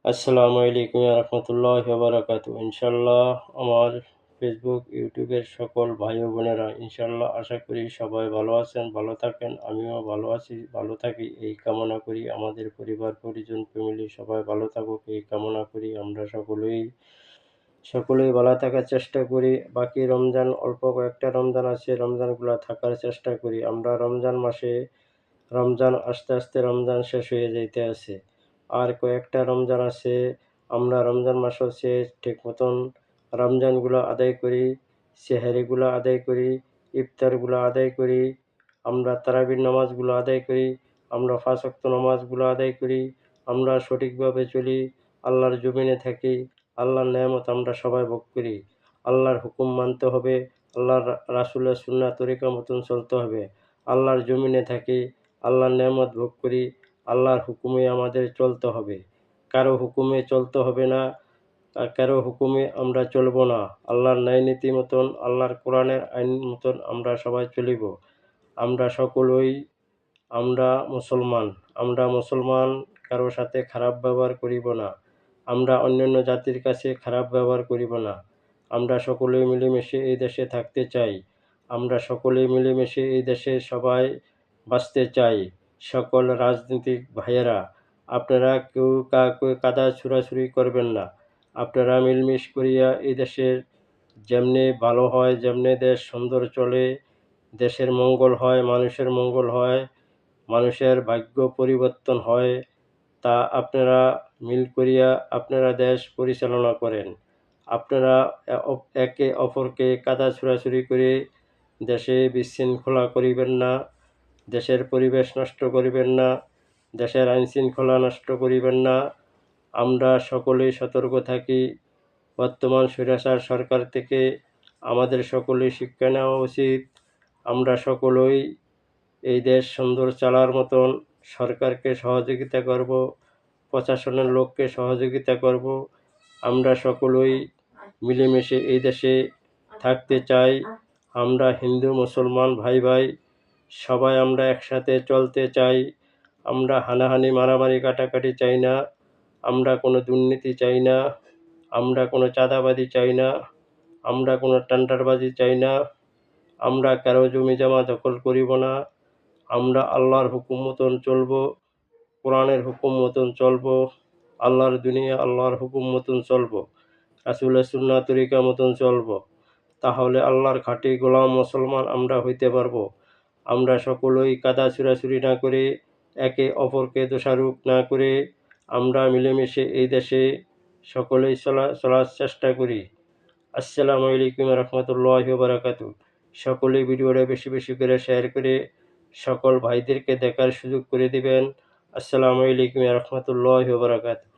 আসসালামু আলাইকুম রহমতুল্লাহ বারাকাতু। ইনশাল্লাহ আমার ফেসবুক ইউটিউবের সকল ভাই ও বোনেরা ইনশাল্লাহ আশা করি সবাই ভালো আছেন, ভালো থাকেন। আমিও ভালো আছি, ভালো থাকি এই কামনা করি। আমাদের পরিবার পরিজন ফ্যামিলি সবাই ভালো থাকুক এই কামনা করি। আমরা সকলেই ভালো থাকার চেষ্টা করি। বাকি রমজান অল্প কয়েকটা রমজান আছে, রমজানগুলো থাকার চেষ্টা করি। আমরা রমজান মাসে আস্তে আস্তে রমজান শেষ হয়ে যাইতে আছে। আর কয়েকটা রমজান আছে, আমরা রমজান মাস হচ্ছে ঠিক মতন রমজানগুলো আদায় করি, সেহরিগুলো আদায় করি, ইফতারগুলো আদায় করি, আমরা তারাবির নামাজগুলো আদায় করি, আমরা ৫ ওয়াক্ত নামাজগুলো আদায় করি, আমরা সঠিকভাবে চলি, আল্লাহর জমিনে থাকি, আল্লাহর নেয়ামত আমরা সবাই ভোগ করি। আল্লাহর হুকুম মানতে হবে, আল্লাহর রাসূলের সুন্নাহ তরিকা মতন চলতে হবে। আল্লাহর জমিনে থাকি, আল্লাহর নেয়ামত ভোগ করি, আল্লাহর হুকুমে আমাদের চলতে হবে। কারো হুকুমে চলতে হবে না, কারো হুকুমে আমরা চলব না। আল্লাহর ন্যায় নীতি মতন, আল্লাহর কোরআনের আইন মতন আমরা সবাই চলিব। আমরা সকলেই আমরা মুসলমান, কারো সাথে খারাপ ব্যবহার করিব না। আমরা অন্যান্য জাতির কাছে খারাপ ব্যবহার করিব না। আমরা সকলেই মিলেমিশে এই দেশে থাকতে চাই। আমরা সকলেই মিলেমিশে এই দেশে সবাই বাঁচতে চাই। সকল রাজনীতিক ভাইয়েরা, আপনারা কেউ কাউকে কাদা ছুড়াছুড়ি করবেন না। আপনারা মিলমিশ করিয়া এই দেশের যেমনি ভালো হয়, যেমনি দেশ সুন্দর চলে, দেশের মঙ্গল হয়, মানুষের মঙ্গল হয়, মানুষের ভাগ্য পরিবর্তন হয়, তা আপনারা মিল করিয়া আপনারা দেশ পরিচালনা করেন। আপনারা একে অপরকে কাদা ছুড়াছুড়ি করে দেশে বিশৃঙ্খলা করিবেন না, দেশের পরিবেশ নষ্ট করিবেন না, দেশের আইনশৃঙ্খলা নষ্ট করিবেন না। আমরা সকলেই সতর্ক থাকি। বর্তমান স্বৈরাচার সরকার থেকে আমাদের সকলেই শিক্ষা নেওয়া উচিত। আমরা সকলেই এই দেশ সুন্দর চালার মতন সরকারকে সহযোগিতা করব, প্রশাসনের লোককে সহযোগিতা করব। আমরা সকলেই মিলেমিশে এই দেশে থাকতে চাই। আমরা হিন্দু মুসলমান ভাই ভাই সবাই আমরা একসাথে চলতে চাই। আমরা হানাহানি মারামারি কাটাকাটি চাই না, আমরা কোনো দুর্নীতি চাই না, আমরা কোনো চাঁদাবাজি চাই না, আমরা কোনো টেন্ডারবাজি চাই না, আমরা কারো জমি জমা দখল করিব না। আমরা আল্লাহর হুকুম মতন চলব, কোরআনের হুকুম মতন চলব, আল্লাহর দুনিয়া আল্লাহর হুকুম মতন চলব, রাসূলের সুন্নাহ তরিকা মতন চলব। তাহলে আল্লাহর খাঁটি গোলাম মুসলমান আমরা হইতে পারব। আমরা সকলেই কাদা ছুড়াছুড়ি না করে, একে অপরকে দোষারোপ না করে, আমরা মিলেমিশে এই দেশে সকলেই চলার চেষ্টা করি। আসসালামু আলাইকুম রহমতুল্লাহি ওয়া বারাকাতুহু। সকলেই ভিডিওটা বেশি বেশি করে শেয়ার করে সকল ভাইদেরকে দেখার সুযোগ করে দিবেন। আসসালামু আলাইকুম রহমতুল্লাহি ওয়া বারাকাতুহু।